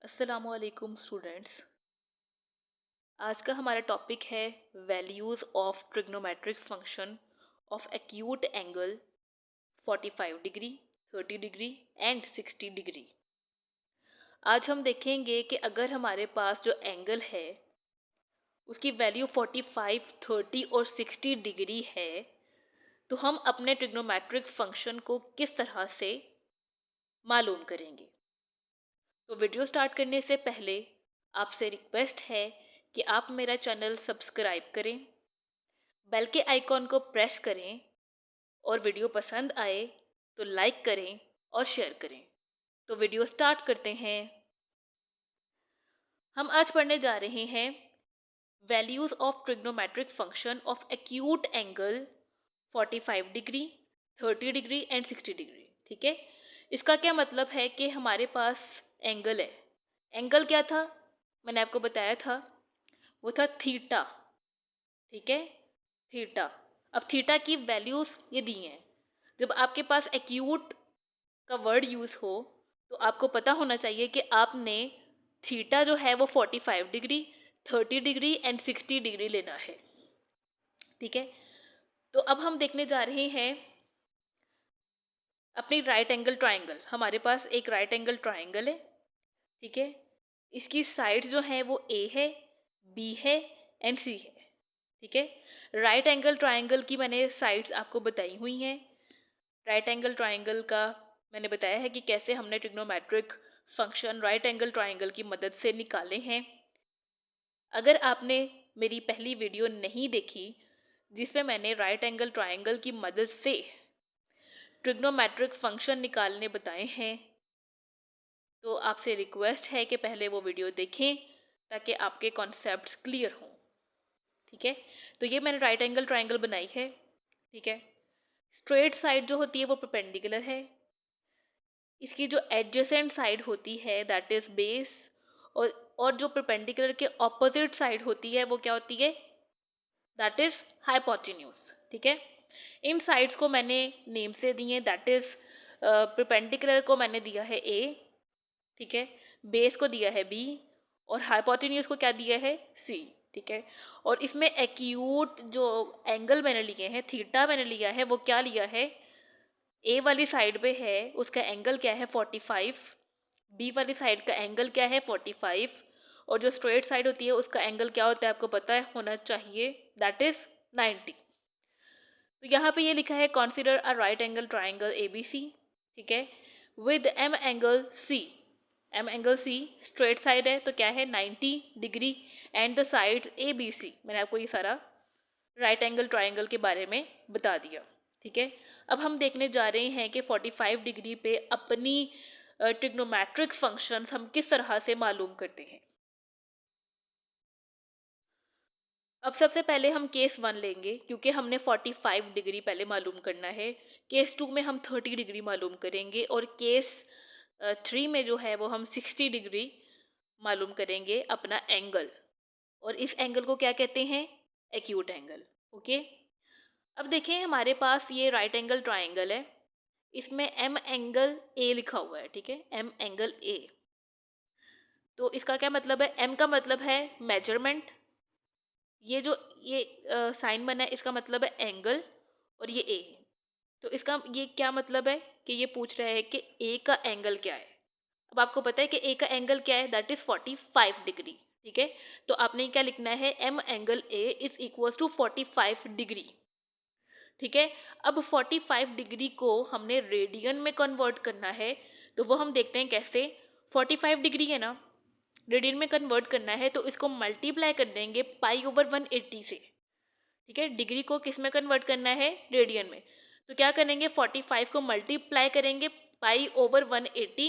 अस्सलामुअलैकुम स्टूडेंट्स। आज का हमारा टॉपिक है values of trigonometric function of acute angle 45 degree, 30 degree and 60 degree. आज हम देखेंगे कि अगर हमारे पास जो एंगल है उसकी वैल्यू 45, 30 और 60 डिग्री है तो हम अपने ट्रिग्नोमेट्रिक फंक्शन को किस तरह से मालूम करेंगे। तो वीडियो स्टार्ट करने से पहले आपसे रिक्वेस्ट है कि आप मेरा चैनल सब्सक्राइब करें, बेल के आइकॉन को प्रेस करें और वीडियो पसंद आए तो लाइक करें और शेयर करें। तो वीडियो स्टार्ट करते हैं। हम आज पढ़ने जा रहे हैं values of trigonometric function of acute angle 45 degree, 30 degree and 60 degree. ठीक है, इसका क्या मतलब है कि हमारे पास एंगल है। एंगल क्या था, मैंने आपको बताया था, वो था थीटा। ठीक है, थीटा। अब थीटा की वैल्यूज ये दी हैं। जब आपके पास एक्यूट का वर्ड यूज हो तो आपको पता होना चाहिए कि आपने थीटा जो है वो 45 डिग्री, 30 डिग्री एंड 60 डिग्री लेना है। ठीक है, तो अब हम देखने जा रहे हैं अपनी राइट एंगल ट्राइंगल। हमारे पास एक राइट एंगल ट्राइंगल है। ठीक है, इसकी साइड्स जो है वो ए है, बी है एंड सी है। ठीक है, राइट एंगल ट्राइंगल की मैंने साइड्स आपको बताई हुई हैं। राइट एंगल ट्राइंगल का मैंने बताया है कि कैसे हमने trigonometric function right angle triangle की मदद से निकाले हैं। अगर आपने मेरी पहली वीडियो नहीं देखी जिसमें मैंने राइट एंगल ट्राइंगल की मदद से ट्रिग्नोमेट्रिक फंक्शन निकालने बताए हैं, तो आपसे रिक्वेस्ट है कि पहले वो वीडियो देखें ताकि आपके कॉन्सेप्ट्स क्लियर हों। ठीक है, तो ये मैंने राइट एंगल ट्राइंगल बनाई है। ठीक है, स्ट्रेट साइड जो होती है वो परपेंडिकुलर है। इसकी जो एडजेसेंट साइड होती है दैट इज बेस, और जो परपेंडिकुलर के ऑपोजिट साइड होती है वो क्या होती है, दैट इज हाइपोटेन्यूज। ठीक है, इन साइड्स को मैंने नेम से दिए, दैट इज परपेंडिकुलर को मैंने दिया है ए। ठीक है, बेस को दिया है बी और हाइपोटेन्यूज को क्या दिया है, सी। ठीक है, और इसमें एक्यूट जो एंगल मैंने लिए हैं, थीटा मैंने लिया है, वो क्या लिया है, ए वाली साइड पे है उसका एंगल क्या है 45, बी वाली साइड का एंगल क्या है 45, और जो स्ट्रेट साइड होती है उसका एंगल क्या होता है आपको पता है होना चाहिए, दैट इज 90। तो यहाँ पे ये लिखा है consider a right angle triangle A B C. ठीक है, with M angle C. M angle C straight side है तो क्या है 90 degree and the sides A B C. मैंने आपको ये सारा राइट एंगल ट्राइंगल के बारे में बता दिया। ठीक है, अब हम देखने जा रहे हैं कि 45 डिग्री पे अपनी ट्रिग्नोमेट्रिक फंक्शंस हम किस तरह से मालूम करते हैं। अब सबसे पहले हम केस 1 लेंगे क्योंकि हमने 45 डिग्री पहले मालूम करना है। केस 2 में हम 30 डिग्री मालूम करेंगे और केस 3 में जो है वो हम 60 डिग्री मालूम करेंगे अपना एंगल, और इस एंगल को क्या कहते हैं, एक्यूट एंगल। ओके, अब देखें हमारे पास ये राइट एंगल ट्राइंगल है, इसमें एम एंगल ए लिखा हुआ है। ठीक है, एम एंगल ए, तो इसका क्या मतलब है, एम का मतलब है मेजरमेंट, ये जो ये साइन बना है इसका मतलब है एंगल, और ये ए है। तो इसका ये क्या मतलब है कि ये पूछ रहा है कि ए का एंगल क्या है। अब आपको पता है कि ए का एंगल क्या है, दैट इज 45 डिग्री। ठीक है, तो आपने क्या लिखना है, M angle A is equal to 45 degree. ठीक है, अब 45 डिग्री को हमने रेडियन में कन्वर्ट करना है, तो वो हम देखते हैं कैसे। 45 डिग्री है ना, रेडियन में कन्वर्ट करना है तो इसको मल्टीप्लाई कर देंगे पाई ओवर 180 से। ठीक है, डिग्री को किस में कन्वर्ट करना है, रेडियन में। तो क्या करेंगे, 45 को मल्टीप्लाई करेंगे पाई ओवर 180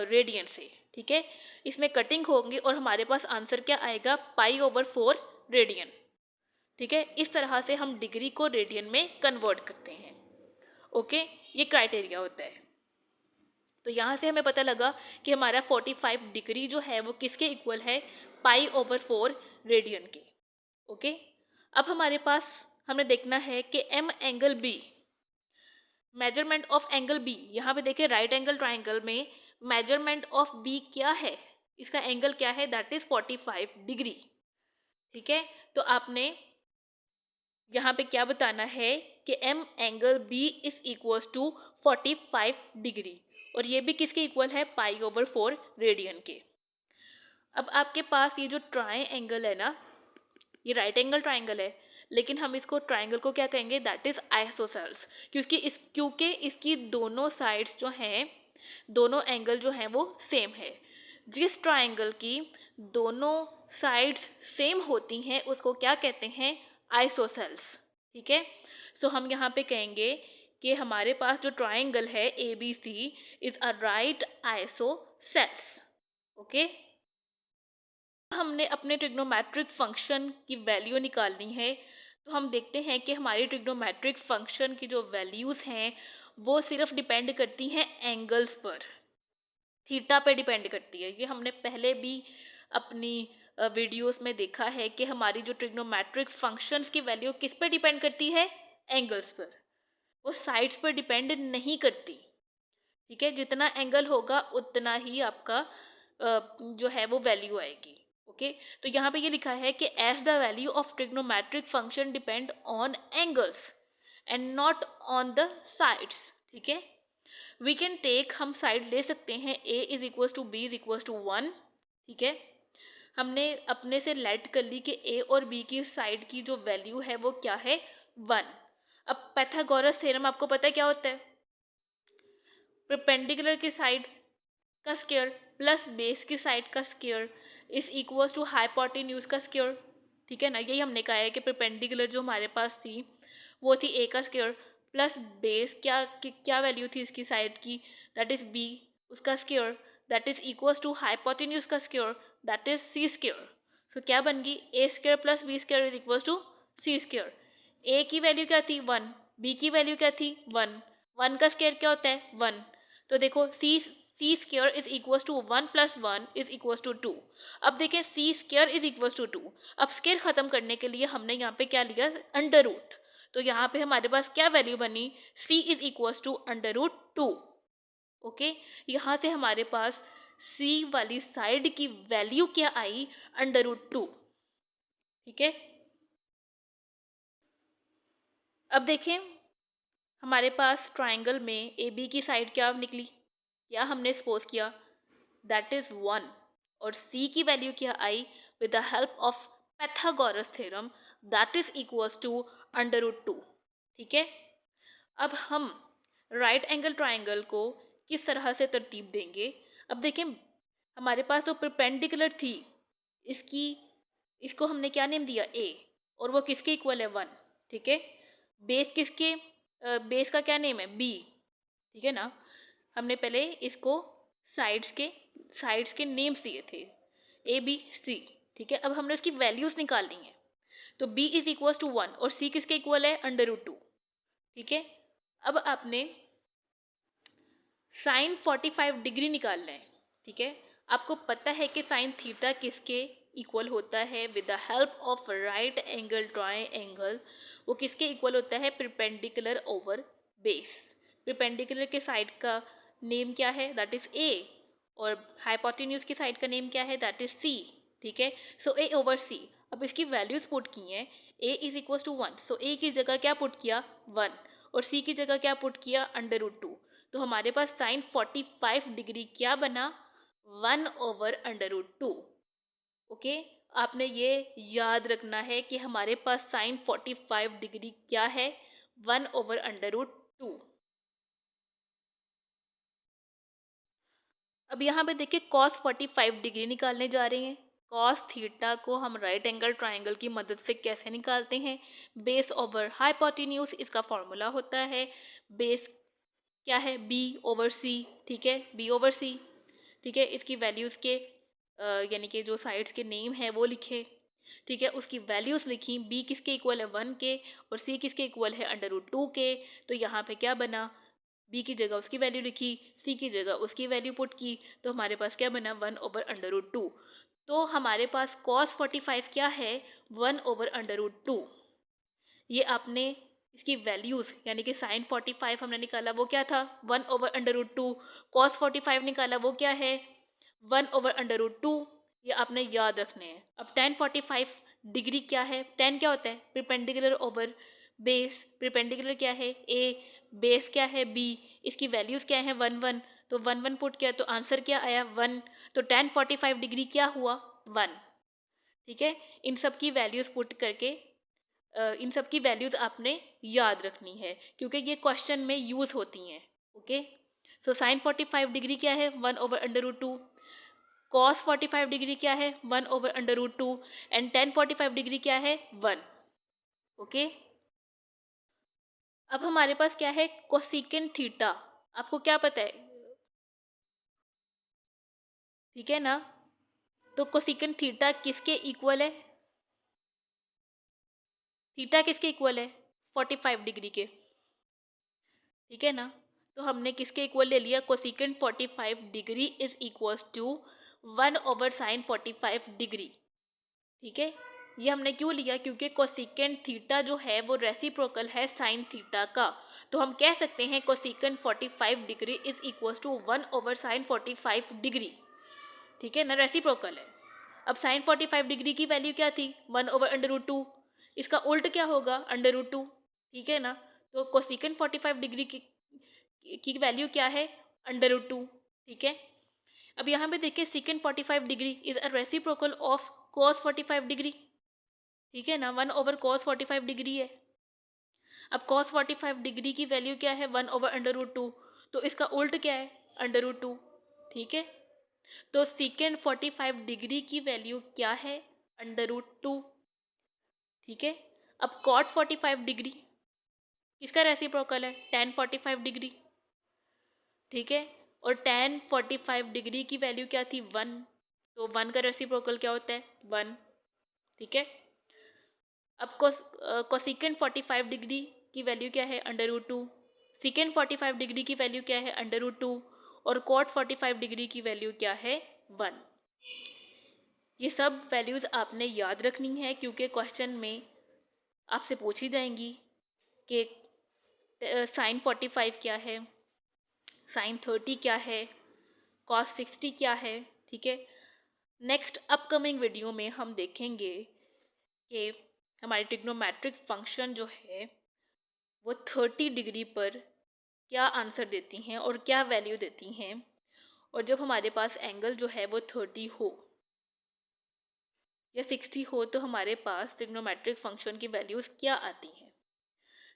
रेडियन से। ठीक है, इसमें कटिंग होंगी और हमारे पास आंसर क्या आएगा, पाई ओवर 4 रेडियन। ठीक है, इस तरह से हम डिग्री को रेडियन में कन्वर्ट करते हैं। ओके, ये क्राइटेरिया होता है। तो यहाँ से हमें पता लगा कि हमारा 45 डिग्री जो है वो किसके इक्वल है, पाई ओवर 4 रेडियन के। ओके, अब हमारे पास हमने देखना है कि m angle B, measurement of angle B. यहाँ पे देखिए राइट एंगल ट्राइंगल में मेजरमेंट ऑफ बी क्या है, इसका एंगल क्या है, दैट इज 45 डिग्री। ठीक है, तो आपने यहाँ पे क्या बताना है कि m angle B is equal to 45 degree, और ये भी किसके इक्वल है, π/4 रेडियन के। अब आपके पास ये जो ट्राइंगल है ना, ये राइट एंगल ट्राइंगल है, लेकिन हम इसको ट्राइंगल को क्या कहेंगे, दैट इज आइसोसेल्स, क्योंकि इसकी दोनों साइड्स जो हैं, दोनों एंगल जो हैं वो सेम है। जिस ट्राइंगल की दोनों साइड्स सेम होती हैं उसको क्या कहते हैं, आइसोसेल्स। ठीक है, सो हम यहाँ पे कहेंगे कि हमारे पास जो ट्राइंगल है ABC is a right isosceles. Okay, हमने अपने ट्रिग्नोमेट्रिक फंक्शन की वैल्यू निकालनी है, तो हम देखते हैं कि हमारी ट्रिग्नोमेट्रिक फंक्शन की जो वैल्यूज़ हैं वो सिर्फ डिपेंड करती हैं एंगल्स पर, थीटा पे डिपेंड करती है। ये हमने पहले भी अपनी वीडियोस में देखा है कि हमारी जो ट्रिग्नोमेट्रिक फंक्शंस की वैल्यू किस पे डिपेंड करती है, एंगल्स पर, वो साइड्स पर डिपेंड नहीं करती। ठीक है, जितना एंगल होगा उतना ही आपका जो है वो वैल्यू आएगी। ओके, तो यहाँ पे ये लिखा है कि as the value of trigonometric function depend on angles and not on the sides. ठीक है, वी कैन टेक, हम साइड ले सकते हैं a is equal to B is equal to 1। ठीक है, हमने अपने से लेट कर ली कि a और b की साइड की जो वैल्यू है वो क्या है, 1। अब पाइथागोरस थ्योरम आपको पता है क्या होता है, परपेंडिकुलर की साइड का स्क्वायर प्लस बेस की साइड का square is equal to hypotenuse का स्क्वायर। ठीक है ना, यही हमने कहा है कि परपेंडिकुलर जो हमारे पास थी वो थी a का स्क्वायर प्लस बेस क्या वैल्यू थी इसकी साइड की, दैट इज b, उसका square that is equal to hypotenuse का square that is c square. So क्या बन गई, a square plus b square is equal to c square. a की वैल्यू क्या थी 1, b की वैल्यू क्या थी 1, 1 का स्क्वायर क्या होता है 1। तो देखो c square is equal to 1 plus 1 is equal to 2। अब देखें c square is equal to 2, अब स्क्वायर खत्म करने के लिए हमने यहाँ पे क्या लिया, अंडर रूट। तो यहाँ पे हमारे पास क्या वैल्यू बनी, c is equal to under root 2। Okay, यहाँ से हमारे पास c वाली साइड की वैल्यू क्या आई, अंडर रूट 2। ठीक है, अब देखें हमारे पास ट्राइंगल में ए बी की साइड क्या निकली, क्या हमने सपोज किया, दैट इज 1, और c की वैल्यू क्या आई, with the help of Pythagoras theorem that is equal to under root 2। ठीक है, अब हम राइट एंगल ट्राइंगल को किस तरह से तरतीब देंगे, अब देखें हमारे पास तो परपेंडिकुलर थी, इसको हमने क्या नेम दिया a, और वो किसके इक्वल है 1। ठीक है, बेस का क्या नेम है b। ठीक है ना, हमने पहले इसको साइड्स के नेम्स दिए थे a b c। ठीक है, अब हमने उसकी वैल्यूज निकालनी है, तो b इज इक्वल टू 1 और c किसके इक्वल है, अंडर रूट 2। ठीक है, अब आपने साइन 45 डिग्री निकालना है। ठीक है, आपको पता है कि साइन थीटा किसके इक्वल होता है, with the help of right angle triangle, वो किसके इक्वल होता है, परपेंडिकुलर ओवर बेस। परपेंडिकुलर के साइड का नेम क्या है, दैट इज a, और हाइपोटेन्यूज की साइड का नेम क्या है, दैट इज c। ठीक है, सो a ओवर c। अब इसकी वैल्यूज पुट की हैं, a is equal to 1, so a की जगह क्या पुट किया 1, और c की जगह क्या पुट किया अंडर रूट 2। तो हमारे पास साइन 45 डिग्री क्या बना, 1 ओवर अंडर रूट 2। ओके, आपने ये याद रखना है कि हमारे पास साइन 45 डिग्री क्या है, 1 ओवर अंडर रूट 2। अब यहाँ पे देखिए कॉस 45 डिग्री निकालने जा रहे हैं। कॉस थीटा को हम राइट एंगल ट्राइंगल की मदद से कैसे निकालते हैं, बेस ओवर हाइपोटेन्यूज इसका फॉर्मूला होता है। बेस क्या है, b ओवर c। ठीक है, b ओवर c। ठीक है, इसकी वैल्यूज़ के यानी कि जो साइड्स के नेम है वो लिखे। ठीक है, उसकी वैल्यूज़ लिखी, b किसके इक्वल है 1 के, और c किसके इक्वल है अंडर रूट 2 के। तो यहाँ पे क्या बना, b की जगह उसकी वैल्यू लिखी, c की जगह उसकी वैल्यू पुट की, तो हमारे पास क्या बना 1 ओवर अंडर रूट 2। तो हमारे पास cos 45 क्या है, 1 ओवर अंडर रूट 2। ये आपने इसकी वैल्यूज़, यानी कि साइन 45 हमने निकाला वो क्या था 1/√2, कॉस 45 निकाला वो क्या है 1/√2। ये आपने याद रखने हैं। अब tan 45 डिग्री क्या है, tan क्या होता है परपेंडिकुलर ओवर बेस, परपेंडिकुलर क्या है a, बेस क्या है b, इसकी वैल्यूज़ क्या है 1 1, तो 1 1 पुट किया तो आंसर क्या आया 1, तो tan 45 डिग्री क्या हुआ 1। ठीक है, इन सब की वैल्यूज़ पुट करके इन सब की वैल्यूज़ आपने याद रखनी है क्योंकि ये क्वेश्चन में यूज़ होती हैं। ओके, सो साइन 45 डिग्री क्या है 1/√2, कॉस 45 डिग्री क्या है 1/√2 एंड tan 45 डिग्री क्या है 1। ओके, अब हमारे पास क्या है कोसेकेंट थीटा, आपको क्या पता है, ठीक है ना। तो कोसेकेंट थीटा किसके इक्वल है, थीटा किसके इक्वल है 45 डिग्री के, ठीक है ना। तो हमने किसके इक्वल ले लिया cosecant 45 degree is equals to 1/sin 45 degree. ठीक है, ये हमने क्यों लिया क्योंकि कोसेकेंट थीटा जो है वो रेसिप्रोकल है साइन थीटा का, तो हम कह सकते हैं cosecant 45 degree is equals to 1/sin 45 degree. ठीक है ना, रेसिप्रोकल है। अब साइन 45 डिग्री की वैल्यू क्या थी 1/√2, इसका उल्ट क्या होगा √2। ठीक है ना, तो कोसेकेंट 45 डिग्री की वैल्यू क्या है √2। ठीक है, अब यहाँ पे देखिए second 45 degree is a reciprocal of cos 45 degree. ठीक है ना, 1/cos 45 डिग्री है। अब cos 45 डिग्री की वैल्यू क्या है 1/√2, तो इसका उल्ट क्या है √2। ठीक है, तो सेकेंड 45 डिग्री की वैल्यू क्या है √2। ठीक है, अब cot 45 डिग्री किसका रेसिप्रोकल है tan 45 डिग्री। ठीक है, और tan 45 डिग्री की वैल्यू क्या थी 1, तो 1 का रेसिप्रोकल क्या होता है 1। ठीक है, अब कोसेकेंट 45 डिग्री की वैल्यू क्या है √2, सेकेंड 45 डिग्री की वैल्यू क्या है √2 और cot 45 डिग्री की वैल्यू क्या है 1। ये सब वैल्यूज़ आपने याद रखनी है क्योंकि क्वेश्चन में आपसे पूछी जाएंगी कि साइन 45 क्या है, साइन 30 क्या है, cos 60 क्या है। ठीक है, नेक्स्ट अपकमिंग वीडियो में हम देखेंगे कि हमारी ट्रिग्नोमेट्रिक फंक्शन जो है वो 30 डिग्री पर क्या आंसर देती हैं और क्या वैल्यू देती हैं, और जब हमारे पास एंगल जो है वो 30 हो या 60 हो तो हमारे पास ट्रिग्नोमेट्रिक फंक्शन की वैल्यूज़ क्या आती हैं।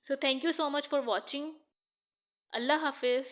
So thank you so much for watching. अल्लाह हाफिज़।